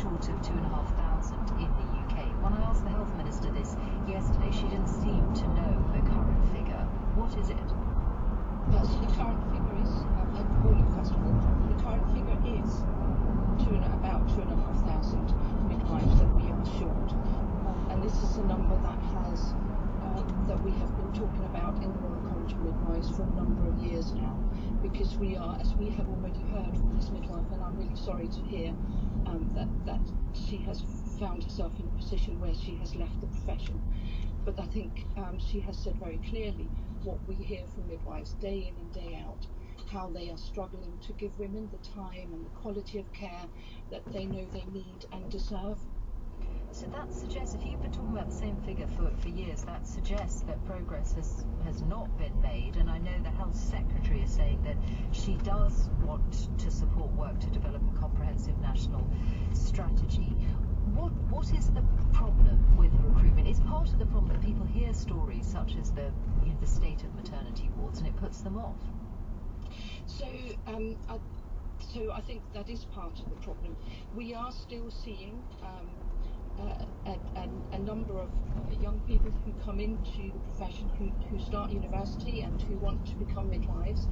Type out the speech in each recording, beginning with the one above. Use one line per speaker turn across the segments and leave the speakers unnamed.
short of 2,500 in the UK. When I asked the Health Minister this yesterday, she didn't seem to know the current figure. What is it?
So the current figure is, good morning first of all, the current figure is about 2,500 midwives that we are short. And this is a number that we have been talking about in the Royal College of Midwives for a number of years now, because we are, as we have already heard from this midwife, and I'm really sorry to hear that she has found herself in a position where she has left the profession. But I think she has said very clearly what we hear from midwives day in and day out, how they are struggling to give women the time and the quality of care that they know they need and deserve.
So that suggests, if you've been talking about the same figure for years, that suggests that progress has not been made. And I know the Health Secretary is saying that she does want to support work to develop a comprehensive national strategy. What is the problem with recruitment? Is part of the problem that people hear stories such as the state of maternity wards and it puts them off?
So I think that is part of the problem. We are still seeing a number of young people who come into the profession who start university and who want to become midwives,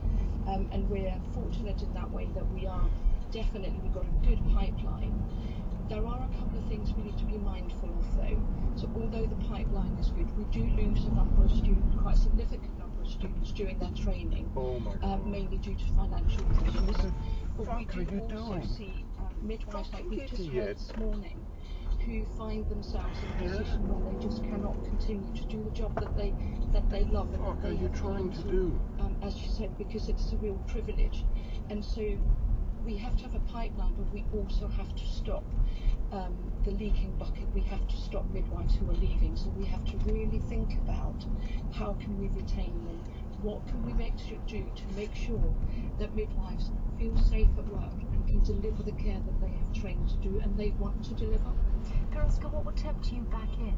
and we're fortunate in that way that we've got a good pipeline. There are a couple of things we need to be mindful of though. So although the pipeline is good, we do lose a number of students, quite a significant number of students during their training, mainly due to financial issues. But we do also see midwives like we've just heard this morning, who find themselves in a position where they just cannot continue to do the job that they love and that they are trying to do, as you said, because it's a real privilege. And so we have to have a pipeline, but we also have to stop the leaking bucket. We have to stop midwives who are leaving. So we have to really think about how can we retain them, what can we do to make sure that midwives feel safe at work and can deliver the care that they have trained to do and they want to deliver.
Karoska, what would tempt you back in?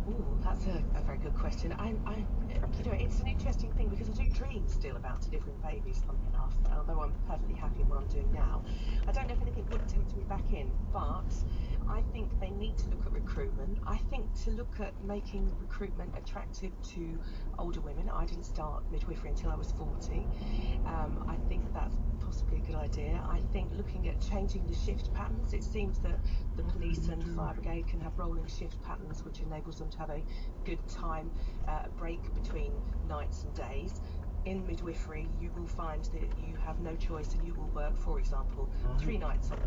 Oh, that's a very good question. It's an interesting thing because I do dream still about delivering babies, funnily enough, although I'm perfectly happy in what I'm doing now. I don't know if anything would tempt me back in, but I think they need to look at recruitment. I think to look at making recruitment attractive to older women. I didn't start midwifery until I was 40. I think that's possibly a good idea. I think looking at changing the shift patterns. It seems that the police and fire brigade can have rolling shift patterns, which enables them to have a good time break between nights and days. In midwifery, you will find that you have no choice and you will work, for example, 3 nights on